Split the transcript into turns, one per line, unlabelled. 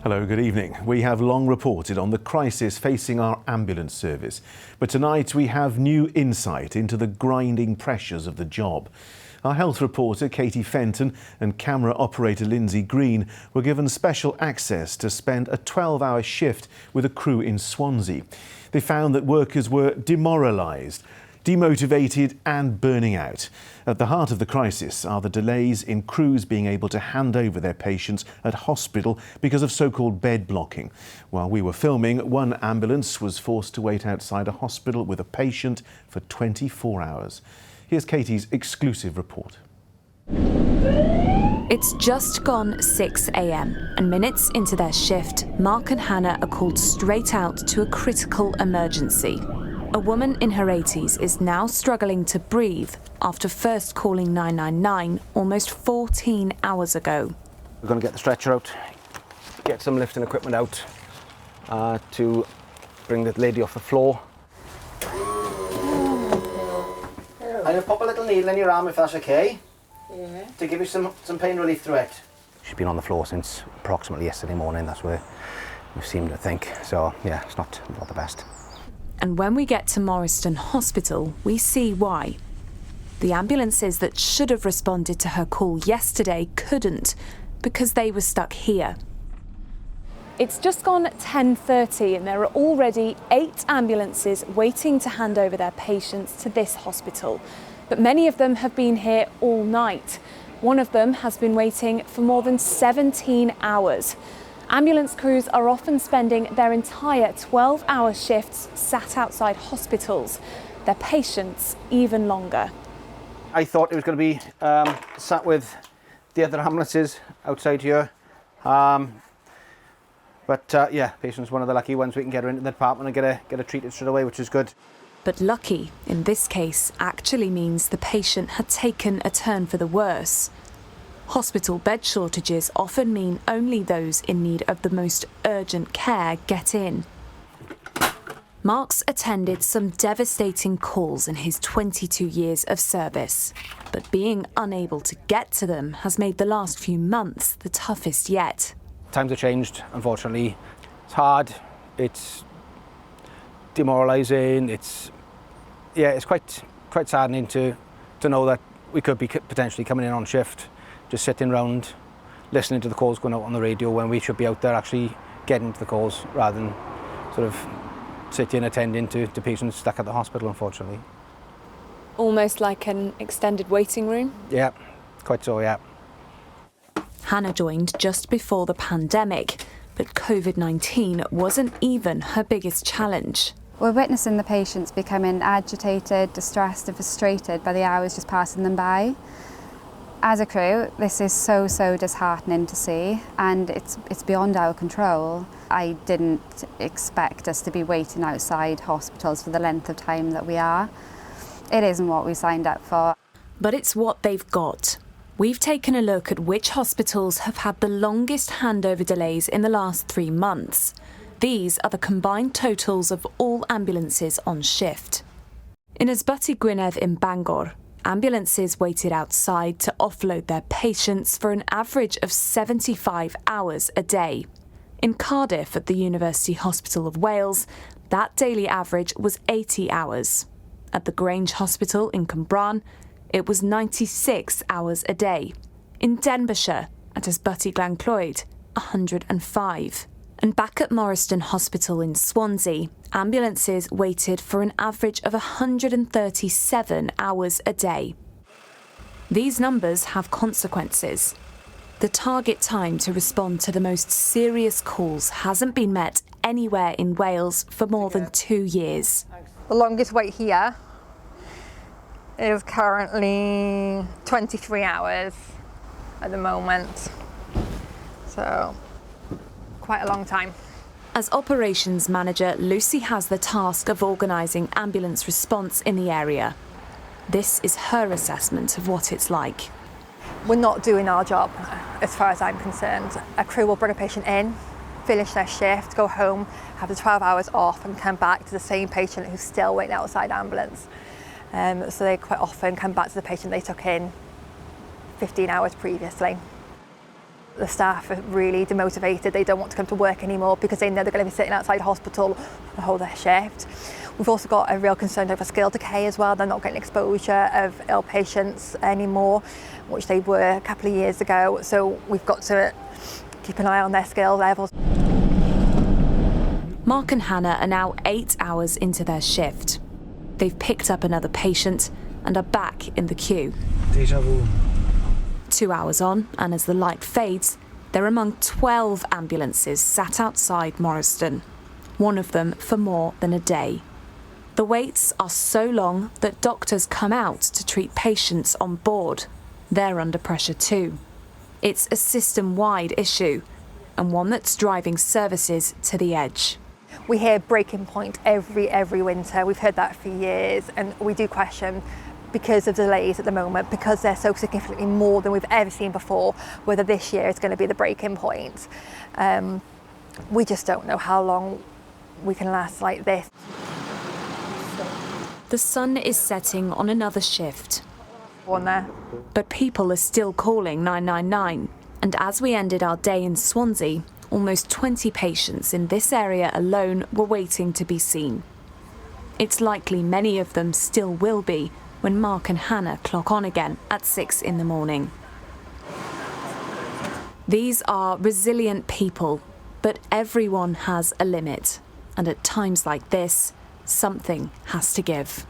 Hello, good evening. We have long reported on the crisis facing our ambulance service, but tonight we have new insight into the grinding pressures of the job. Our health reporter Katie Fenton and camera operator Lindsay Green were given special access to spend a 12-hour shift with a crew in Swansea. They found that workers were demoralised, demotivated and burning out. At the heart of the crisis are the delays in crews being able to hand over their patients at hospital because of so-called bed blocking. While we were filming, one ambulance was forced to wait outside a hospital with a patient for 24 hours. Here's Katie's exclusive report.
It's just gone 6 a.m. and minutes into their shift, Mark and Hannah are called straight out to a critical emergency. A woman in her 80s is now struggling to breathe after first calling 999 almost 14 hours ago.
We're going to get the stretcher out, get some lifting equipment out to bring the lady off the floor. I'm going to pop a little needle in your arm if that's okay. Yeah. To give you some pain relief through it. She's been on the floor since approximately yesterday morning, that's where we seem to think. So yeah, it's not the best.
And when we get to Morriston Hospital, we see why. The ambulances that should have responded to her call yesterday couldn't, because they were stuck here. It's just gone 10:30 and there are already 8 ambulances waiting to hand over their patients to this hospital. But many of them have been here all night. One of them has been waiting for more than 17 hours. Ambulance crews are often spending their entire 12-hour shifts sat outside hospitals, their patients even longer.
I thought it was going to be sat with the other ambulances outside here. But yeah, patient's one of the lucky ones. We can get her into the department and get her treated straight away, which is good.
But lucky, in this case, actually means the patient had taken a turn for the worse. Hospital bed shortages often mean only those in need of the most urgent care get in. Mark's attended some devastating calls in his 22 years of service, but being unable to get to them has made the last few months the toughest yet.
Times have changed, unfortunately. It's hard, it's demoralising, it's quite saddening to know that we could be potentially coming in on shift, just sitting around listening to the calls going out on the radio when we should be out there actually getting to the calls rather than sort of sitting attending to patients stuck at the hospital, unfortunately.
Almost like an extended waiting room?
Yeah, quite so, yeah.
Hannah joined just before the pandemic, but COVID-19 wasn't even her biggest challenge.
We're witnessing the patients becoming agitated, distressed and frustrated by the hours just passing them by. As a crew, this is so disheartening to see, and it's beyond our control. I didn't expect us to be waiting outside hospitals for the length of time that we are. It isn't what we signed up for.
But it's what they've got. We've taken a look at which hospitals have had the longest handover delays in the last 3 months. These are the combined totals of all ambulances on shift. In Ysbyty Gwynedd in Bangor, ambulances waited outside to offload their patients for an average of 75 hours a day. In Cardiff at the University Hospital of Wales, that daily average was 80 hours. At the Grange Hospital in Cwmbran, it was 96 hours a day. In Denbighshire, at Ysbyty Glenclwyd, 105. And back at Morriston Hospital in Swansea, ambulances waited for an average of 137 hours a day. These numbers have consequences. The target time to respond to the most serious calls hasn't been met anywhere in Wales for more than 2 years.
The longest wait here is currently 23 hours at the moment. So, quite a long time.
As operations manager, Lucy has the task of organising ambulance response in the area. This is her assessment of what it's like.
We're not doing our job, as far as I'm concerned. A crew will bring a patient in, finish their shift, go home, have the 12 hours off and come back to the same patient who's still waiting outside ambulance. So they quite often come back to the patient they took in 15 hours previously. The staff are really demotivated. They don't want to come to work anymore because they know they're going to be sitting outside the hospital the whole day shift. We've also got a real concern over skill decay as well. They're not getting exposure of ill patients anymore, which they were a couple of years ago. So we've got to keep an eye on their skill levels.
Mark and Hannah are now 8 hours into their shift. They've picked up another patient and are back in the queue.
Deja vu.
2 hours on, and as the light fades, they're among 12 ambulances sat outside Morriston, one of them for more than a day. The waits are so long that doctors come out to treat patients on board. They're under pressure too. It's a system-wide issue, and one that's driving services to the edge.
We hear breaking point every winter. We've heard that for years, and we do question, because of delays at the moment, because they're so significantly more than we've ever seen before, whether this year is going to be the breaking point. We just don't know how long we can last like this.
The sun is setting on another shift,
One there.
but people are still calling 999. And as we ended our day in Swansea, almost 20 patients in this area alone were waiting to be seen. It's likely many of them still will be when Mark and Hannah clock on again at 6 in the morning. These are resilient people, but everyone has a limit. And at times like this, something has to give.